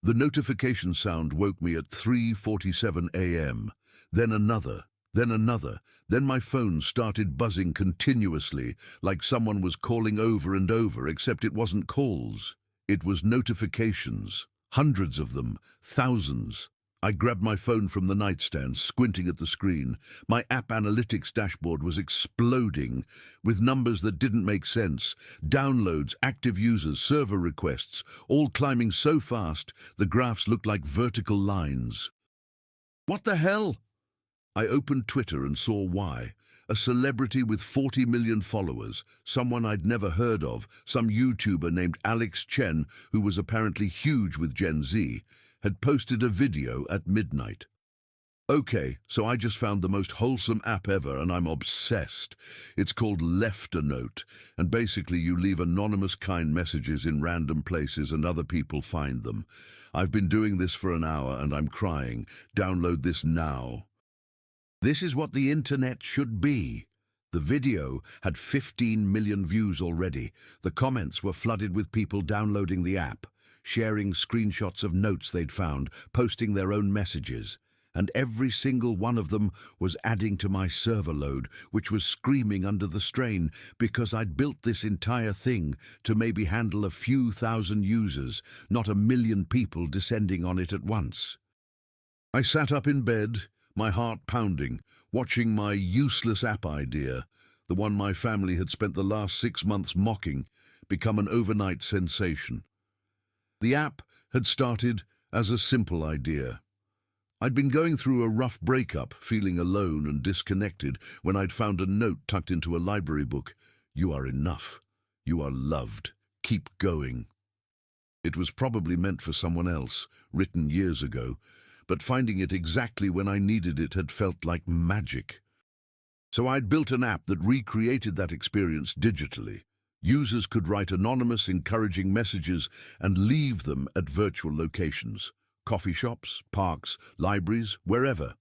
The notification sound woke me at 3:47 a.m. Then another, then another. Then my phone started buzzing continuously, like someone was calling over and over, except it wasn't calls. It was notifications. Hundreds of them, thousands. I grabbed my phone from the nightstand, squinting at the screen. My app analytics dashboard was exploding with numbers that didn't make sense. Downloads, active users, server requests, all climbing so fast the graphs looked like vertical lines. What the hell? I opened Twitter and saw why. A celebrity with 40 million followers, someone I'd never heard of, some YouTuber named Alex Chen, who was apparently huge with Gen Z, had posted a video at midnight. Okay, so I just found the most wholesome app ever and I'm obsessed. It's called Leftanote, and basically you leave anonymous kind messages in random places and other people find them. I've been doing this for an hour and I'm crying. Download this now. This is what the internet should be. The video had 15 million views already. The comments were flooded with people downloading the app, sharing screenshots of notes they'd found, posting their own messages. And every single one of them was adding to my server load, which was screaming under the strain because I'd built this entire thing to maybe handle a few thousand users, not a million people descending on it at once. I sat up in bed, my heart pounding, watching my useless app idea, the one my family had spent the last 6 months mocking, become an overnight sensation. The app had started as a simple idea. I'd been going through a rough breakup, feeling alone and disconnected, when I'd found a note tucked into a library book. You are enough. You are loved. Keep going. It was probably meant for someone else, written years ago, but finding it exactly when I needed it had felt like magic. So I'd built an app that recreated that experience digitally. Users could write anonymous, encouraging messages and leave them at virtual locations. Coffee shops, parks, libraries, wherever.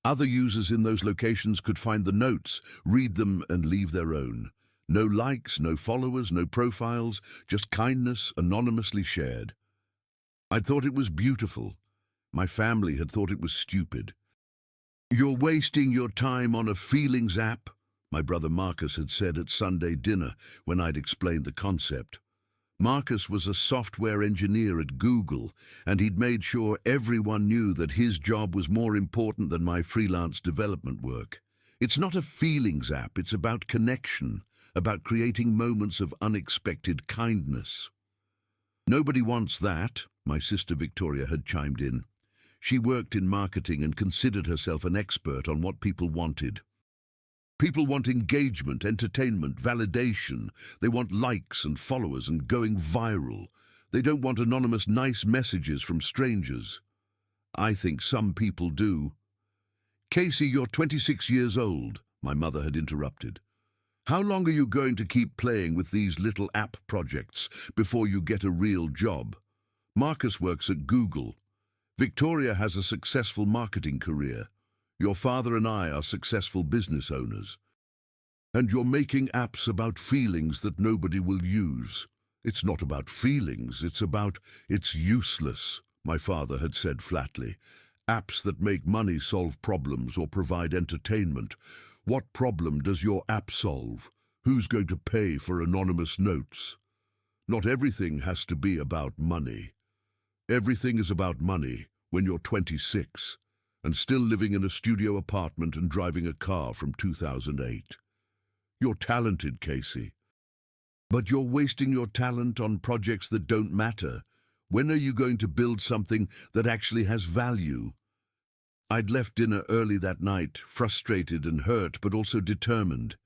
Other users in those locations could find the notes, read them and leave their own. No likes, no followers, no profiles, just kindness anonymously shared. I'd thought it was beautiful. My family had thought it was stupid. You're wasting your time on a feelings app, my brother Marcus had said at Sunday dinner when I'd explained the concept. Marcus was a software engineer at Google, and he'd made sure everyone knew that his job was more important than my freelance development work. It's not a feelings app, it's about connection, about creating moments of unexpected kindness. Nobody wants that, my sister Victoria had chimed in. She worked in marketing and considered herself an expert on what people wanted. People want engagement, entertainment, validation. They want likes and followers and going viral. They don't want anonymous nice messages from strangers. I think some people do. Casey, you're 26 years old, my mother had interrupted. How long are you going to keep playing with these little app projects before you get a real job? Marcus works at Google. Victoria has a successful marketing career. Your father and I are successful business owners. And you're making apps about feelings that nobody will use. It's not about feelings, it's useless, my father had said flatly. Apps that make money solve problems or provide entertainment. What problem does your app solve? Who's going to pay for anonymous notes? Not everything has to be about money. Everything is about money when you're 26 and still living in a studio apartment and driving a car from 2008. You're talented, Casey. But you're wasting your talent on projects that don't matter. When are you going to build something that actually has value? I'd left dinner early that night, frustrated and hurt, but also determined.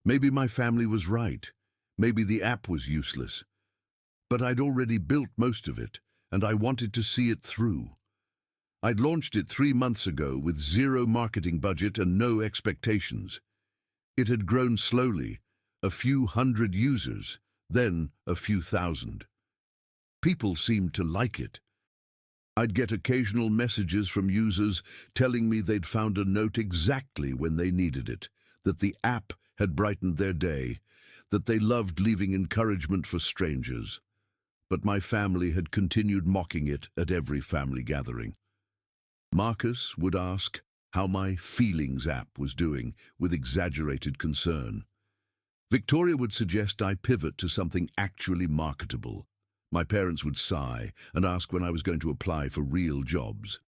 Maybe my family was right. Maybe the app was useless. But I'd already built most of it, and I wanted to see it through. I'd launched it 3 months ago with zero marketing budget and no expectations. It had grown slowly, a few hundred users, then a few thousand. People seemed to like it. I'd get occasional messages from users telling me they'd found a note exactly when they needed it, that the app had brightened their day, that they loved leaving encouragement for strangers. but my family had continued mocking it at every family gathering. Marcus would ask how my Feelings app was doing with exaggerated concern. Victoria would suggest I pivot to something actually marketable. My parents would sigh and ask when I was going to apply for real jobs.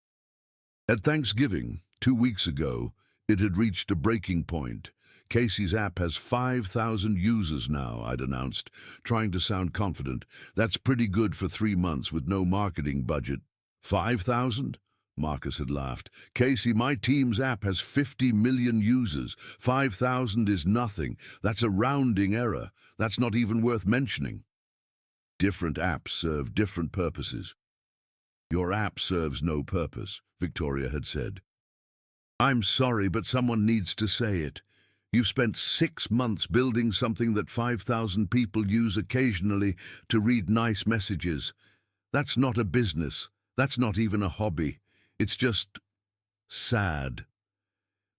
At Thanksgiving, 2 weeks ago, it had reached a breaking point. Casey's app has 5,000 users now, I'd announced, trying to sound confident. That's pretty good for 3 months with no marketing budget. 5,000? Marcus had laughed. Casey, my team's app has 50 million users. 5,000 is nothing. That's a rounding error. That's not even worth mentioning. Different apps serve different purposes. Your app serves no purpose, Victoria had said. I'm sorry, but someone needs to say it. You've spent 6 months building something that 5,000 people use occasionally to read nice messages. That's not a business. That's not even a hobby. It's just sad.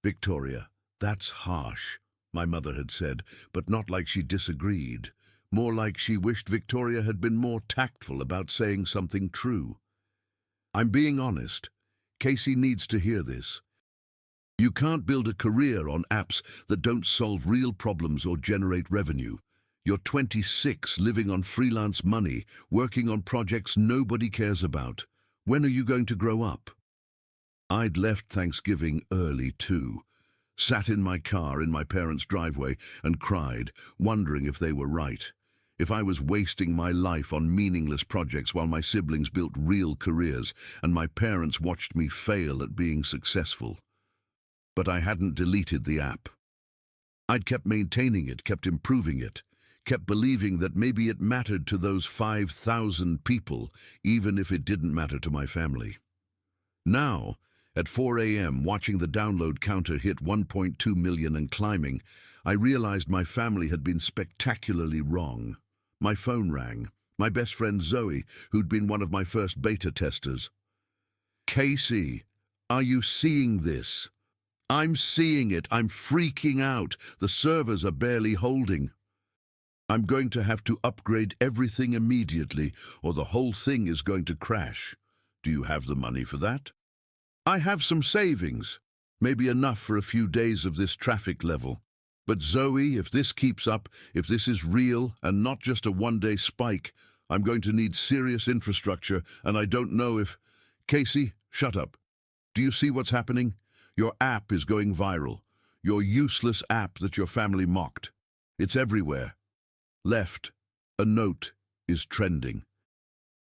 Victoria, that's harsh, my mother had said, but not like she disagreed. More like she wished Victoria had been more tactful about saying something true. I'm being honest. Casey needs to hear this. You can't build a career on apps that don't solve real problems or generate revenue. You're 26, living on freelance money, working on projects nobody cares about. When are you going to grow up? I'd left Thanksgiving early too. Sat in my car in my parents' driveway and cried, wondering if they were right. If I was wasting my life on meaningless projects while my siblings built real careers and my parents watched me fail at being successful. But I hadn't deleted the app. I'd kept maintaining it, kept improving it, kept believing that maybe it mattered to those 5,000 people, even if it didn't matter to my family. Now, at 4 a.m., watching the download counter hit 1.2 million and climbing, I realized my family had been spectacularly wrong. My phone rang. My best friend Zoe, who'd been one of my first beta testers. Casey, are you seeing this? I'm seeing it. I'm freaking out. The servers are barely holding. I'm going to have to upgrade everything immediately, or the whole thing is going to crash. Do you have the money for that? I have some savings, maybe enough for a few days of this traffic level. But Zoe, if this keeps up, if this is real and not just a one-day spike, I'm going to need serious infrastructure, and I don't know if... Casey, shut up. Do you see what's happening? Your app is going viral. Your useless app that your family mocked. It's everywhere. Left, a note is trending.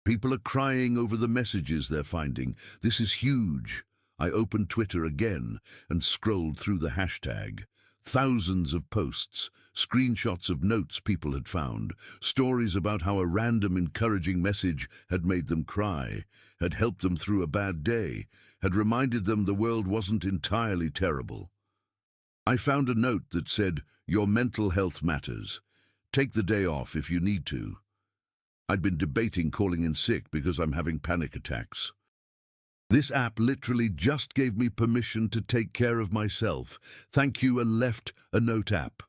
People are crying over the messages they're finding. This is huge. I opened Twitter again and scrolled through the hashtag. Thousands of posts, screenshots of notes people had found, stories about how a random encouraging message had made them cry, had helped them through a bad day, had reminded them the world wasn't entirely terrible. I found a note that said, "Your mental health matters. Take the day off if you need to." I'd been debating calling in sick because I'm having panic attacks. This app literally just gave me permission to take care of myself. Thank you, and left a note app.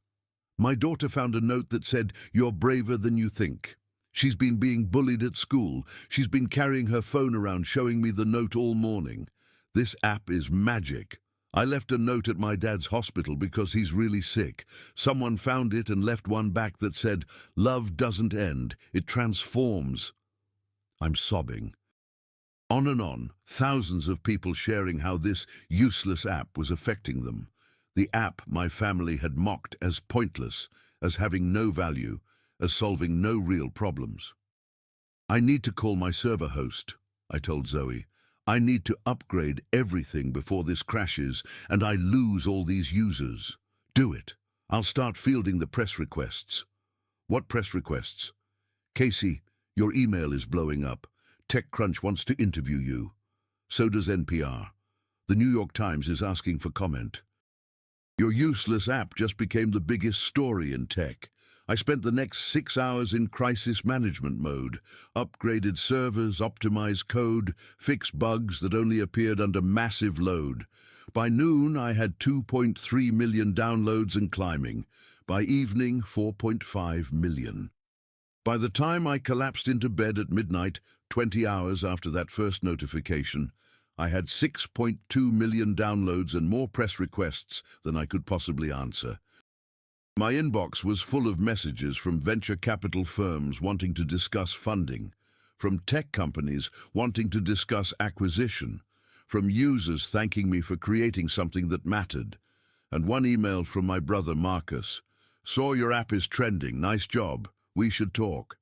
My daughter found a note that said, "You're braver than you think." She's been being bullied at school. She's been carrying her phone around showing me the note all morning. This app is magic. I left a note at my dad's hospital because he's really sick. Someone found it and left one back that said, "Love doesn't end, it transforms." I'm sobbing. On and on, thousands of people sharing how this useless app was affecting them. The app my family had mocked as pointless, as having no value, as solving no real problems. I need to call my server host, I told Zoe. I need to upgrade everything before this crashes and I lose all these users. Do it. I'll start fielding the press requests. What press requests? Casey, your email is blowing up. TechCrunch wants to interview you. So does NPR. The New York Times is asking for comment. Your useless app just became the biggest story in tech. I spent the next 6 hours in crisis management mode, upgraded servers, optimized code, fixed bugs that only appeared under massive load. By noon, I had 2.3 million downloads and climbing. By evening, 4.5 million. By the time I collapsed into bed at midnight, 20 hours after that first notification, I had 6.2 million downloads and more press requests than I could possibly answer. My inbox was full of messages from venture capital firms wanting to discuss funding, from tech companies wanting to discuss acquisition, from users thanking me for creating something that mattered, and one email from my brother Marcus. "Saw your app is trending, nice job, we should talk."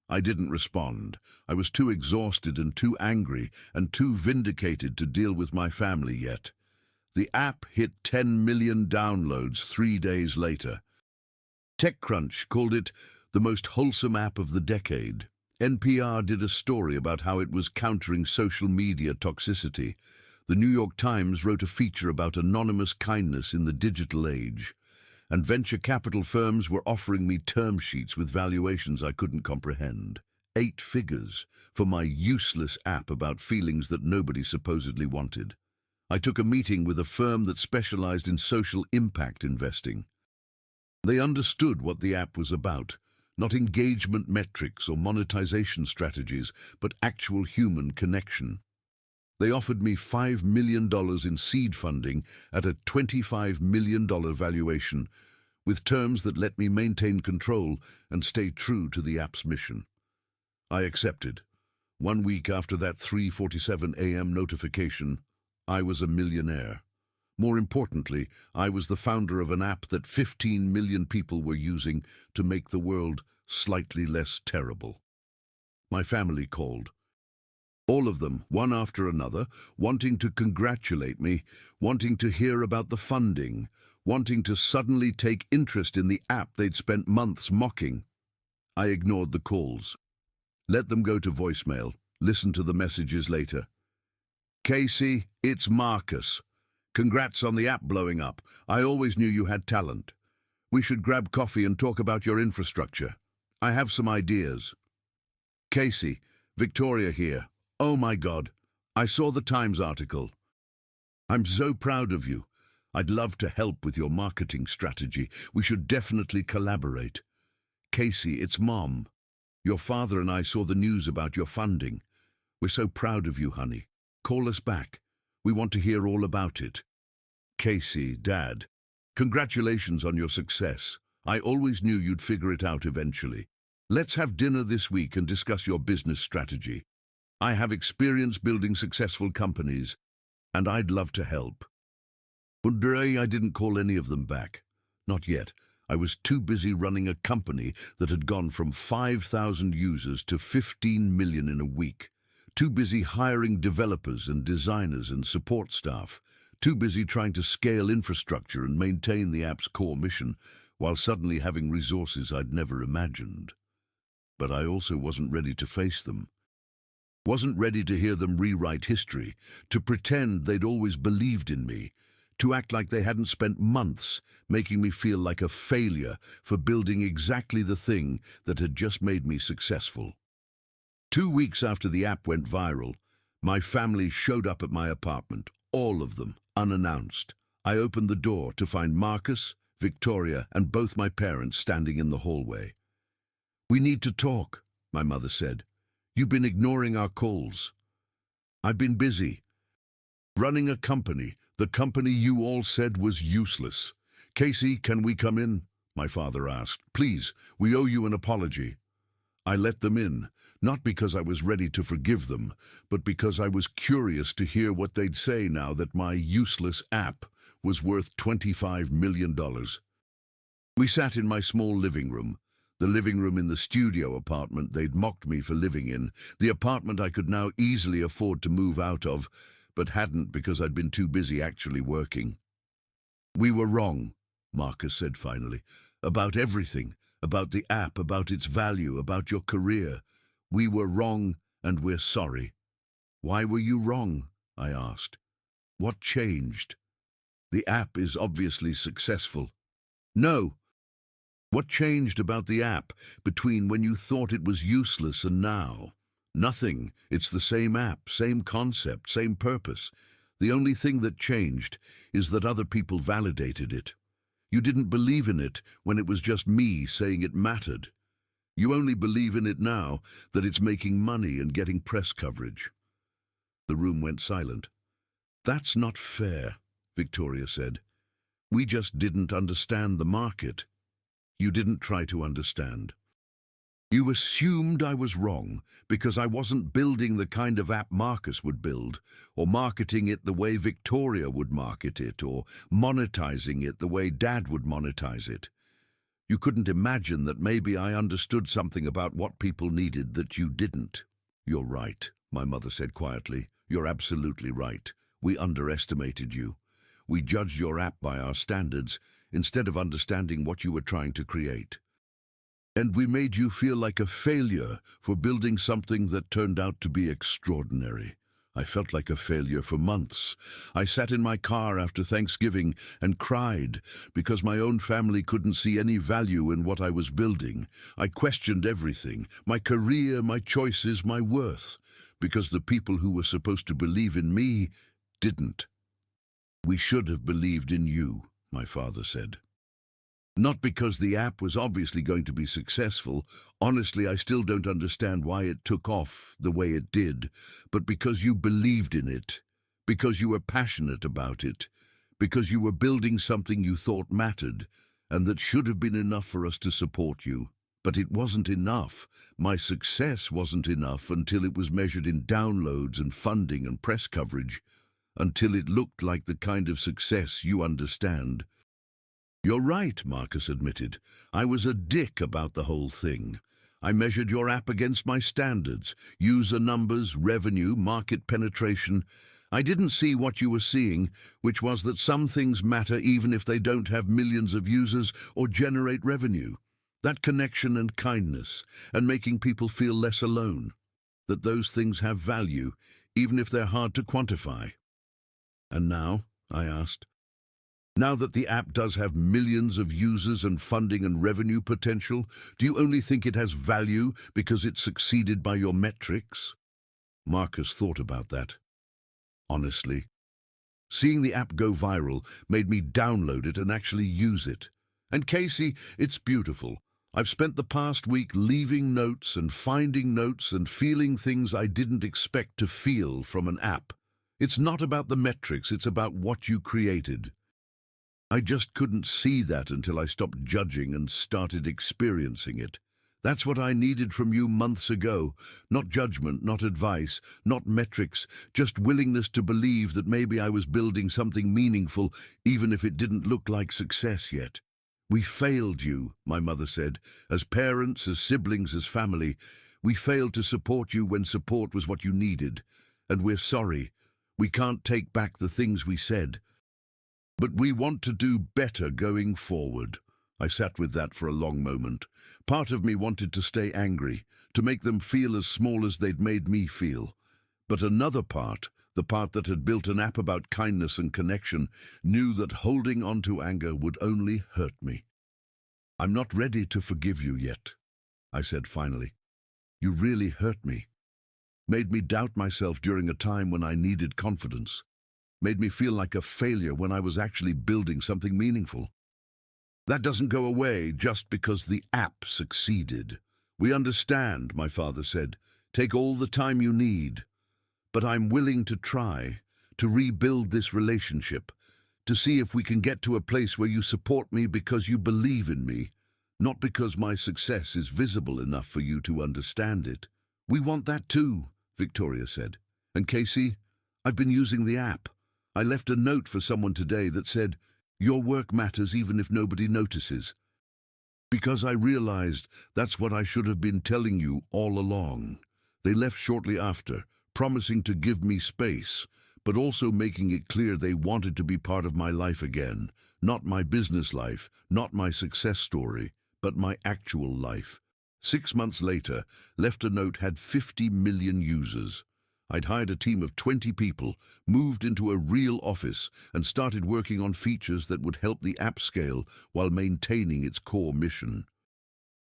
I didn't respond. I was too exhausted and too angry and too vindicated to deal with my family yet. The app hit 10 million downloads 3 days later. TechCrunch called it the most wholesome app of the decade. NPR did a story about how it was countering social media toxicity. The New York Times wrote a feature about anonymous kindness in the digital age. And venture capital firms were offering me term sheets with valuations I couldn't comprehend. 8 figures for my useless app about feelings that nobody supposedly wanted. I took a meeting with a firm that specialized in social impact investing. They understood what the app was about, not engagement metrics or monetization strategies, but actual human connection. They offered me $5 million in seed funding at a $25 million valuation, with terms that let me maintain control and stay true to the app's mission. I accepted. 1 week after that 3:47 a.m. notification, I was a millionaire. More importantly, I was the founder of an app that 15 million people were using to make the world slightly less terrible. My family called. All of them, one after another, wanting to congratulate me, wanting to hear about the funding, wanting to suddenly take interest in the app they'd spent months mocking. I ignored the calls. Let them go to voicemail. Listen to the messages later. "Casey, it's Marcus. Congrats on the app blowing up. I always knew you had talent. We should grab coffee and talk about your infrastructure. I have some ideas." "Casey, Victoria here. Oh my God, I saw the Times article. I'm so proud of you. I'd love to help with your marketing strategy. We should definitely collaborate. Casey, it's Mom. Your father and I saw the news about your funding. We're so proud of you, honey. Call us back. We want to hear all about it." Casey, Dad, congratulations on your success. I always knew you'd figure it out eventually. Let's have dinner this week and discuss your business strategy. I have experience building successful companies, and I'd love to help. One day I didn't call any of them back. Not yet. I was too busy running a company that had gone from 5,000 users to 15 million in a week. Too busy hiring developers and designers and support staff. Too busy trying to scale infrastructure and maintain the app's core mission, while suddenly having resources I'd never imagined. But I also wasn't ready to face them. Wasn't ready to hear them rewrite history, to pretend they'd always believed in me, to act like they hadn't spent months making me feel like a failure for building exactly the thing that had just made me successful. 2 weeks after the app went viral, my family showed up at my apartment, all of them, unannounced. I opened the door to find Marcus, Victoria, and both my parents standing in the hallway. "We need to talk," my mother said. "You've been ignoring our calls." "I've been busy. Running a company, the company you all said was useless." "Casey, can we come in?" my father asked. "Please, we owe you an apology." I let them in, not because I was ready to forgive them, but because I was curious to hear what they'd say now that my useless app was worth $25 million. We sat in my small living room, the living room in the studio apartment they'd mocked me for living in, the apartment I could now easily afford to move out of, but hadn't because I'd been too busy actually working. "We were wrong," Marcus said finally, "about everything, about the app, about its value, about your career. We were wrong, and we're sorry." "Why were you wrong?" I asked. "What changed? The app is obviously successful." "No. What changed about the app between when you thought it was useless and now?" "Nothing. It's the same app, same concept, same purpose. The only thing that changed is that other people validated it. You didn't believe in it when it was just me saying it mattered. You only believe in it now that it's making money and getting press coverage." The room went silent. "That's not fair," Victoria said. "We just didn't understand the market." "You didn't try to understand. You assumed I was wrong because I wasn't building the kind of app Marcus would build, or marketing it the way Victoria would market it, or monetizing it the way Dad would monetize it. You couldn't imagine that maybe I understood something about what people needed that you didn't." "You're right," my mother said quietly. "You're absolutely right. We underestimated you. We judged your app by our standards instead of understanding what you were trying to create. And we made you feel like a failure for building something that turned out to be extraordinary." I felt like a failure for months. I sat in my car after Thanksgiving and cried because my own family couldn't see any value in what I was building. I questioned everything, my career, my choices, my worth, because the people who were supposed to believe in me didn't. "We should have believed in you," my father said. "Not because the app was obviously going to be successful. Honestly, I still don't understand why it took off the way it did, but because you believed in it, because you were passionate about it, because you were building something you thought mattered, and that should have been enough for us to support you. But it wasn't enough. My success wasn't enough until it was measured in downloads and funding and press coverage, until it looked like the kind of success you understand." "You're right," Marcus admitted. "I was a dick about the whole thing. I measured your app against my standards, user numbers, revenue, market penetration. I didn't see what you were seeing, which was that some things matter even if they don't have millions of users or generate revenue. That connection and kindness, and making people feel less alone. That those things have value, even if they're hard to quantify." "And now?" I asked. "Now that the app does have millions of users and funding and revenue potential, do you only think it has value because it succeeded by your metrics?" Marcus thought about that. "Honestly, seeing the app go viral made me download it and actually use it. And Casey, it's beautiful. I've spent the past week leaving notes and finding notes and feeling things I didn't expect to feel from an app. It's not about the metrics, it's about what you created. I just couldn't see that until I stopped judging and started experiencing it. That's what I needed from you months ago. Not judgment, not advice, not metrics, just willingness to believe that maybe I was building something meaningful, even if it didn't look like success yet." "We failed you," my mother said, "as parents, as siblings, as family. We failed to support you when support was what you needed. And we're sorry. We can't take back the things we said. But we want to do better going forward." I sat with that for a long moment. Part of me wanted to stay angry, to make them feel as small as they'd made me feel. But another part, the part that had built an app about kindness and connection, knew that holding on to anger would only hurt me. "I'm not ready to forgive you yet," I said finally. "You really hurt me. Made me doubt myself during a time when I needed confidence. Made me feel like a failure when I was actually building something meaningful. That doesn't go away just because the app succeeded. We understand," my father said. "Take all the time you need. But I'm willing to try, to rebuild this relationship, to see if we can get to a place where you support me because you believe in me, not because my success is visible enough for you to understand it." "We want that too," Victoria said. "And Casey, I've been using the app. I left a note for someone today that said, 'Your work matters even if nobody notices.' Because I realized that's what I should have been telling you all along." They left shortly after, promising to give me space, but also making it clear they wanted to be part of my life again. Not my business life, not my success story, but my actual life. 6 months later, Left a Note had 50 million users. I'd hired a team of 20 people, moved into a real office, and started working on features that would help the app scale while maintaining its core mission.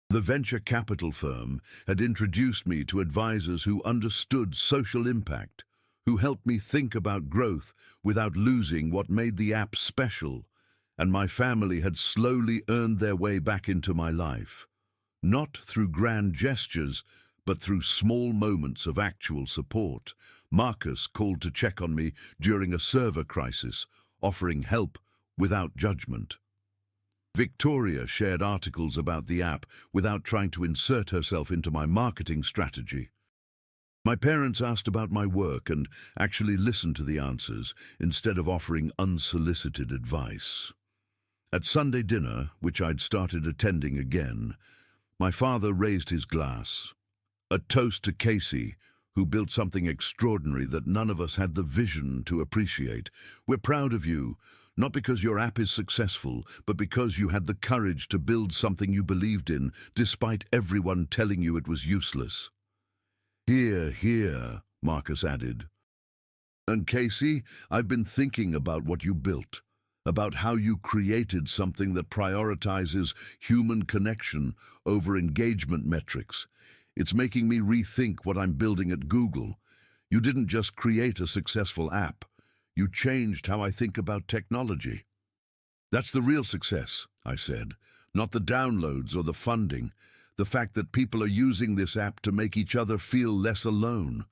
The venture capital firm had introduced me to advisors who understood social impact, who helped me think about growth without losing what made the app special, and my family had slowly earned their way back into my life. Not through grand gestures, but through small moments of actual support. Marcus called to check on me during a server crisis, offering help without judgment. Victoria shared articles about the app without trying to insert herself into my marketing strategy. My parents asked about my work and actually listened to the answers instead of offering unsolicited advice. At Sunday dinner, which I'd started attending again, my father raised his glass. A toast to Casey, who built something extraordinary that none of us had the vision to appreciate. We're proud of you, not because your app is successful, but because you had the courage to build something you believed in, despite everyone telling you it was useless. Hear, hear, Marcus added. And Casey, I've been thinking about what you built, about how you created something that prioritizes human connection over engagement metrics. It's making me rethink what I'm building at Google. You didn't just create a successful app. You changed how I think about technology. That's the real success, I said, not the downloads or the funding. The fact that people are using this app to make each other feel less alone.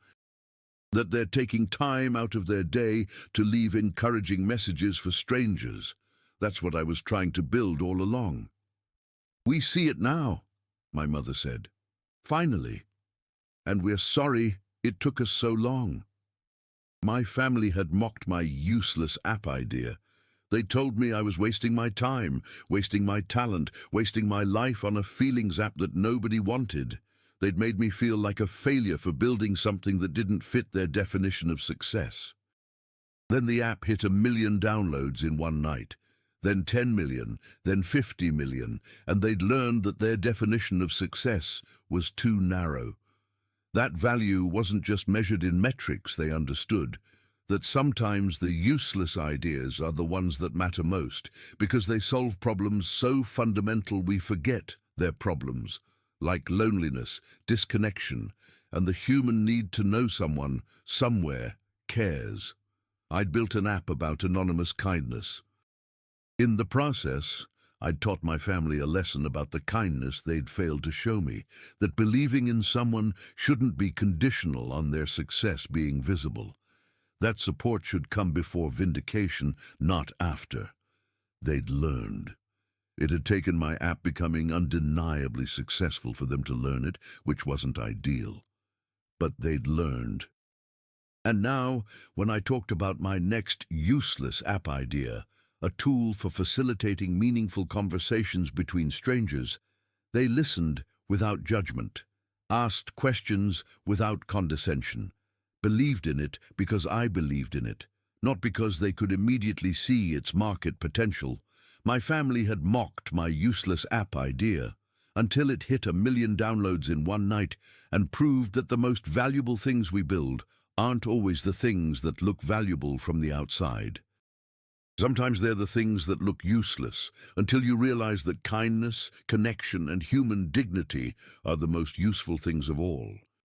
That they're taking time out of their day to leave encouraging messages for strangers. That's what I was trying to build all along. We see it now, my mother said. Finally. And we're sorry it took us so long. My family had mocked my useless app idea. They told me I was wasting my time, wasting my talent, wasting my life on a feelings app that nobody wanted. They'd made me feel like a failure for building something that didn't fit their definition of success. Then the app hit 1 million downloads in one night, then 10 million, then 50 million, and they'd learned that their definition of success was too narrow. That value wasn't just measured in metrics, they understood. That sometimes the useless ideas are the ones that matter most, because they solve problems so fundamental we forget they're problems, like loneliness, disconnection, and the human need to know someone, somewhere, cares. I'd built an app about anonymous kindness. In the process, I'd taught my family a lesson about the kindness they'd failed to show me, that believing in someone shouldn't be conditional on their success being visible. That support should come before vindication, not after. They'd learned. It had taken my app becoming undeniably successful for them to learn it, which wasn't ideal. But they'd learned. And now, when I talked about my next useless app idea, a tool for facilitating meaningful conversations between strangers, they listened without judgment, asked questions without condescension, believed in it because I believed in it, not because they could immediately see its market potential. My family had mocked my useless app idea until it hit 1 million downloads in one night and proved that the most valuable things we build aren't always the things that look valuable from the outside. Sometimes they're the things that look useless until you realize that kindness, connection, and human dignity are the most useful things of all.